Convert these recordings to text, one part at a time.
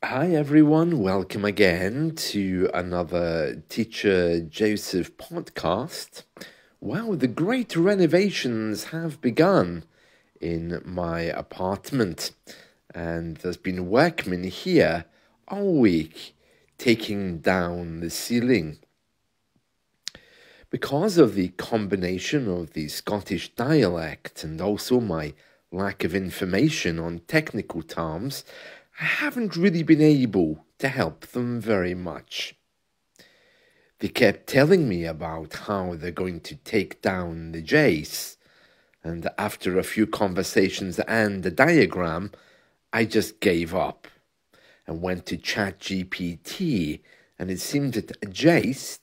Hi everyone, welcome again to another Teacher Joseph podcast. Wow, the great renovations have begun in my apartment, and there's been workmen here all week taking down the ceiling. Because of the combination of the Scottish dialect and also my lack of information on technical terms, I haven't really been able to help them very much. They kept telling me about how they're going to take down the Jace, and after a few conversations and a diagram, I just gave up and went to ChatGPT, and it seemed that Jace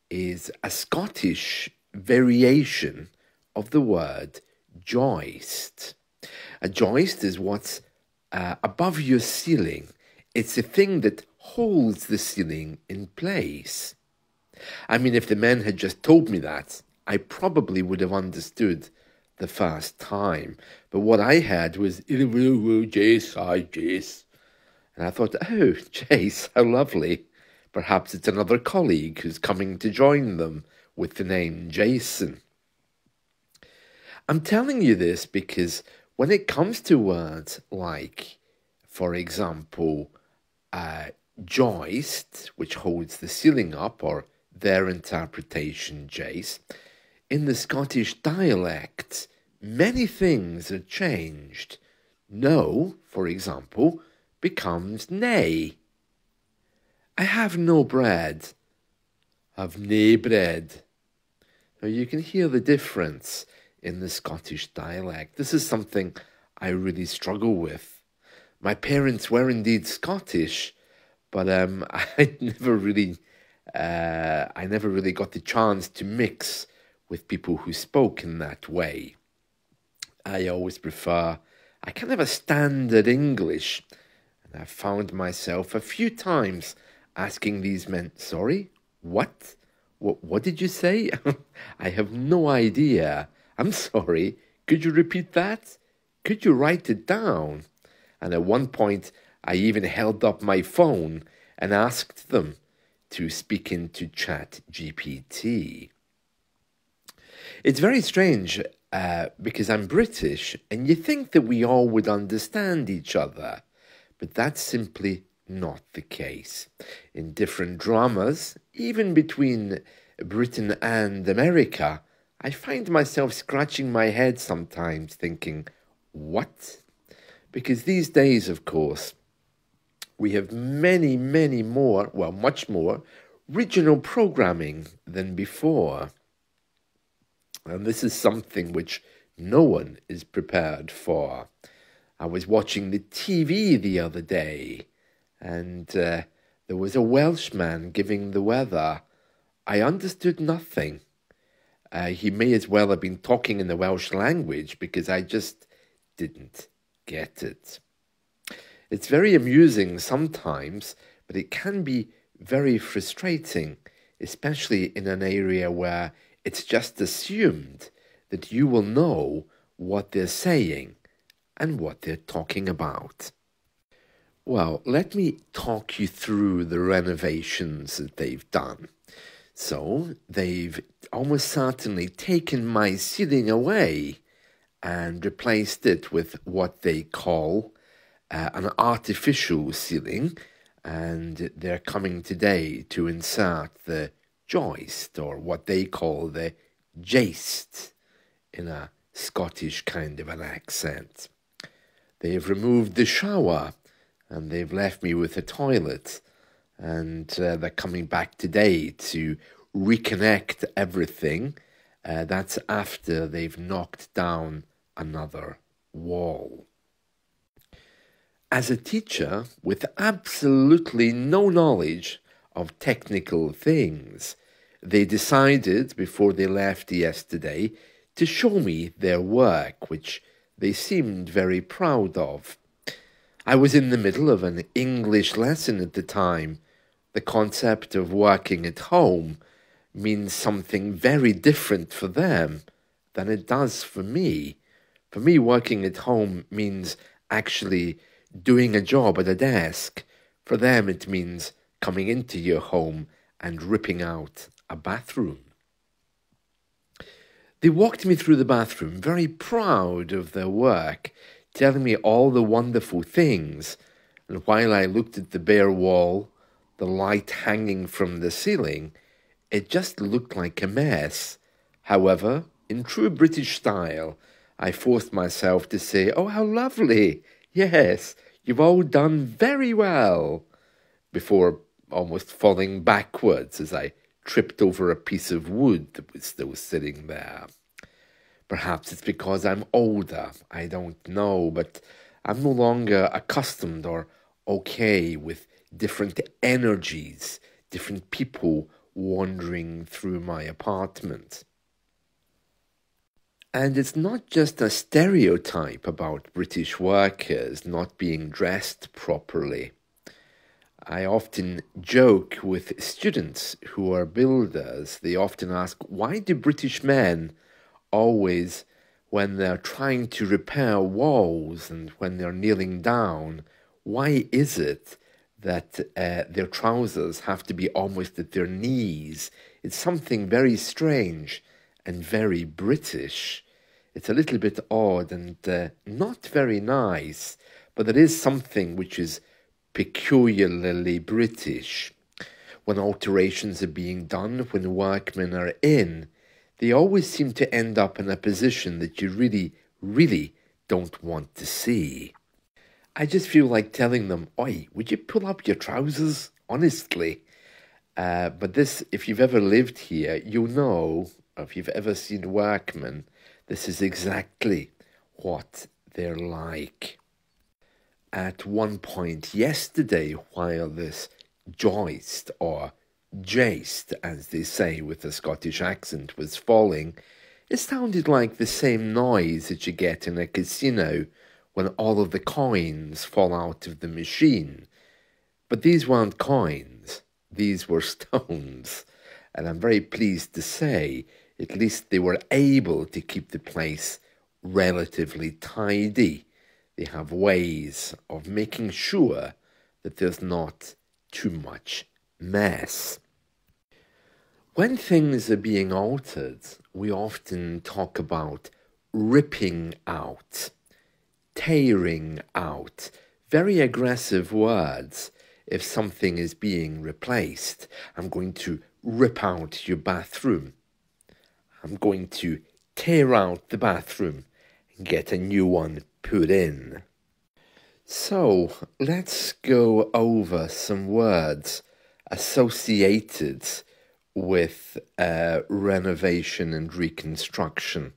is a Scottish variation of the word joist. A joist is what's above your ceiling. It's the thing that holds the ceiling in place. I mean, if the men had just told me that, I probably would have understood the first time. But what I had was, Jace, hi, Jace. And I thought, oh, Jace, how lovely. Perhaps it's another colleague who's coming to join them with the name Jason. I'm telling you this because when it comes to words like, for example, joist, which holds the ceiling up, or their interpretation, Jace, in the Scottish dialect, many things are changed. No, for example, becomes nay. I have no bread. I've nae bread. Now you can hear the difference in the Scottish dialect. This is something I really struggle with. My parents were indeed Scottish, but I never really got the chance to mix with people who spoke in that way. I always prefer a kind of a standard English, and I found myself a few times asking these men, sorry, what? What did you say? I have no idea. I'm sorry. Could you repeat that? Could you write it down? And at one point, I even held up my phone and asked them to speak into ChatGPT. It's very strange because I'm British, and you think that we all would understand each other, but that's simply not the case. In different dramas, even between Britain and America, I find myself scratching my head sometimes thinking, what? Because these days, of course, we have many more, well, much more, regional programming than before. And this is something which no one is prepared for. I was watching the TV the other day, and there was a Welshman giving the weather. I understood nothing. He may as well have been talking in the Welsh language because I just didn't get it. It's very amusing sometimes, but it can be very frustrating, especially in an area where it's just assumed that you will know what they're saying and what they're talking about. Well, let me talk you through the renovations that they've done. So, they've almost certainly taken my ceiling away and replaced it with what they call an artificial ceiling, and they're coming today to insert the joist, or what they call the jaist, in a Scottish kind of an accent. They've removed the shower, and they've left me with a toilet, and they're coming back today to reconnect everything. That's after they've knocked down another wall. As a teacher with absolutely no knowledge of technical things, they decided before they left yesterday to show me their work, which they seemed very proud of. I was in the middle of an English lesson at the time. The concept of working at home means something very different for them than it does for me. For me, working at home means actually doing a job at a desk. For them, it means coming into your home and ripping out a bathroom. They walked me through the bathroom, very proud of their work, telling me all the wonderful things. And while I looked at the bare wall, the light hanging from the ceiling, it just looked like a mess. However, in true British style, I forced myself to say, "Oh, how lovely! Yes, you've all done very well," before almost falling backwards as I tripped over a piece of wood that was still sitting there. Perhaps it's because I'm older, I don't know, but I'm no longer accustomed or okay with different energies, different people wandering through my apartment. And it's not just a stereotype about British workers not being dressed properly. I often joke with students who are builders. They often ask, why do British men always, when they're trying to repair walls and when they're kneeling down, why is it that their trousers have to be almost at their knees? It's something very strange and very British. It's a little bit odd and not very nice, but there is something which is peculiarly British. When alterations are being done, when workmen are in, they always seem to end up in a position that you really, really don't want to see. I just feel like telling them, "Oi, would you pull up your trousers?" Honestly. But this, if you've ever lived here, you'll know, or if you've ever seen workmen, this is exactly what they're like. At one point yesterday, while this joist, or jaist, as they say with a Scottish accent, was falling, it sounded like the same noise that you get in a casino when all of the coins fall out of the machine. But these weren't coins, these were stones. And I'm very pleased to say, at least they were able to keep the place relatively tidy. They have ways of making sure that there's not too much mess. When things are being altered, we often talk about ripping out, tearing out, very aggressive words if something is being replaced. I'm going to rip out your bathroom. I'm going to tear out the bathroom and get a new one put in. So let's go over some words associated with renovation and reconstruction.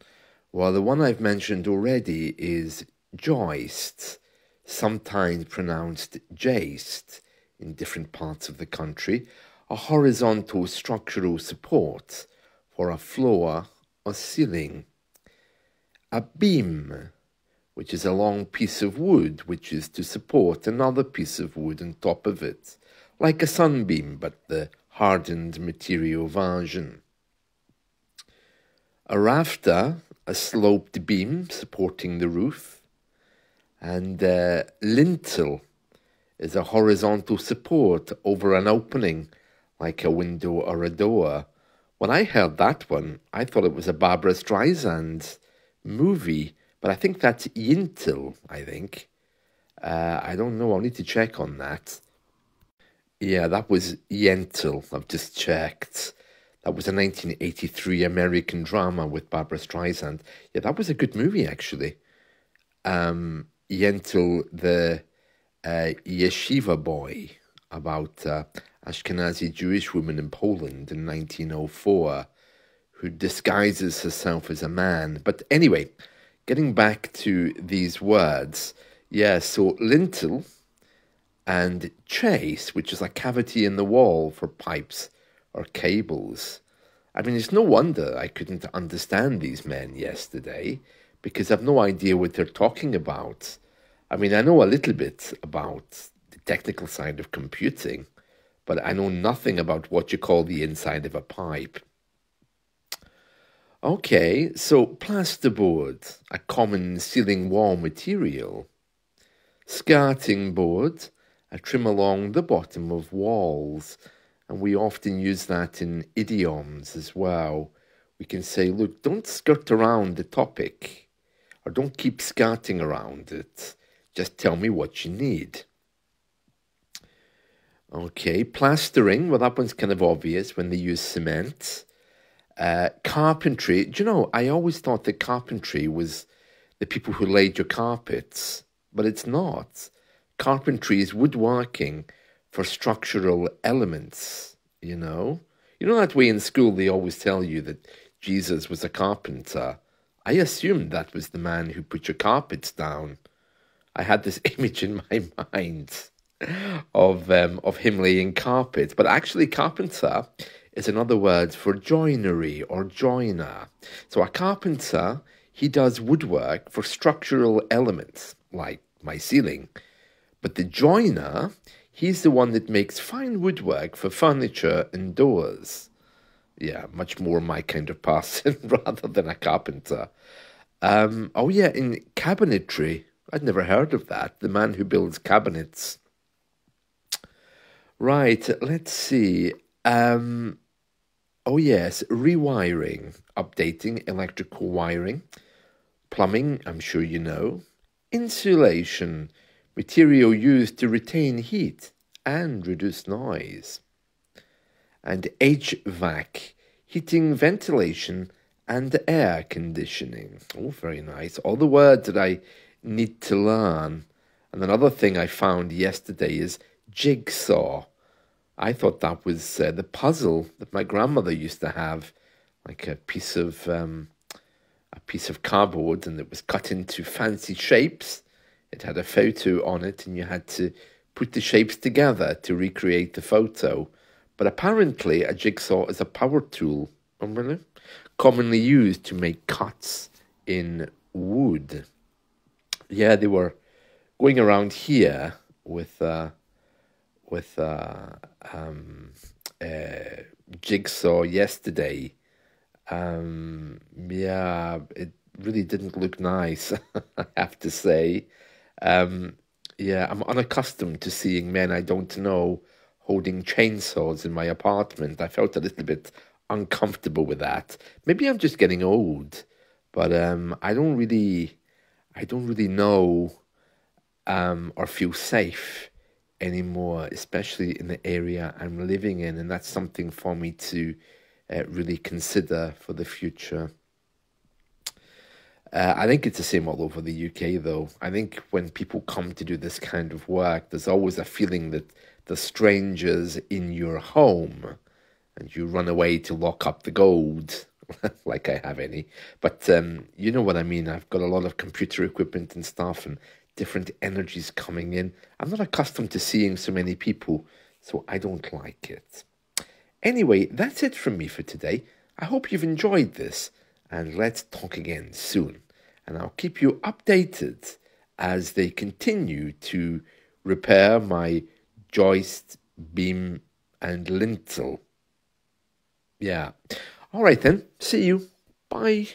Well, the one I've mentioned already is joist, sometimes pronounced jaist in different parts of the country, a horizontal structural support for a floor or ceiling. A beam, which is a long piece of wood which is to support another piece of wood on top of it, like a sunbeam, but the hardened material version. A rafter, a sloped beam supporting the roof, and lintel is a horizontal support over an opening, like a window or a door. When I heard that one, I thought it was a Barbra Streisand movie, but I think that's Yintel, I think. I don't know, I'll need to check on that. Yeah, that was Yentl, I've just checked. That was a 1983 American drama with Barbra Streisand. Yeah, that was a good movie, actually. Yentl, the yeshiva boy, about Ashkenazi Jewish woman in Poland in 1904 who disguises herself as a man. But anyway, getting back to these words, yeah, so lintel and chase, which is a cavity in the wall for pipes or cables. I mean, it's no wonder I couldn't understand these men yesterday, because I've no idea what they're talking about. I mean, I know a little bit about the technical side of computing, but I know nothing about what you call the inside of a pipe. Okay, so plasterboard, a common ceiling wall material. Skirting board, a trim along the bottom of walls. And we often use that in idioms as well. We can say, look, don't skirt around the topic, or don't keep skirting around it. Just tell me what you need. Okay, plastering, well, that one's kind of obvious when they use cement. Carpentry, do you know, I always thought that carpentry was the people who laid your carpets, but it's not. Carpentry is woodworking for structural elements, you know? You know that way in school they always tell you that Jesus was a carpenter. I assumed that was the man who put your carpets down. I had this image in my mind of him laying carpet, but actually carpenter is another word for joinery or joiner. So a carpenter, he does woodwork for structural elements, like my ceiling. But the joiner, he's the one that makes fine woodwork for furniture and doors. Yeah, much more my kind of person rather than a carpenter. Oh yeah, in cabinetry, I'd never heard of that. The man who builds cabinets. Right, let's see. Oh yes, rewiring, updating electrical wiring. Plumbing, I'm sure you know. Insulation, material used to retain heat and reduce noise. And HVAC, heating, ventilation, and air conditioning. Oh, very nice. All the words that I need to learn. And another thing I found yesterday is jigsaw. I thought that was the puzzle that my grandmother used to have, like a piece of cardboard, and it was cut into fancy shapes. It had a photo on it, and you had to put the shapes together to recreate the photo. But apparently, a jigsaw is a power tool, really, commonly used to make cuts in wood. Yeah, they were going around here with jigsaw yesterday. Yeah, it really didn't look nice, I have to say. Yeah, I'm unaccustomed to seeing men I don't know holding chainsaws in my apartment. I felt a little bit uncomfortable with that. Maybe I'm just getting old, but I don't really know or feel safe anymore, especially in the area I'm living in, and that's something for me to really consider for the future. I think it's the same all over the UK, though. I think when people come to do this kind of work, there's always a feeling that the strangers in your home, and you run away to lock up the gold, like I have any. But you know what I mean. I've got a lot of computer equipment and stuff, and different energies coming in. I'm not accustomed to seeing so many people, so I don't like it. Anyway, that's it from me for today. I hope you've enjoyed this, and let's talk again soon. And I'll keep you updated as they continue to repair my joist, beam, and lintel. Yeah. All right then. See you. Bye.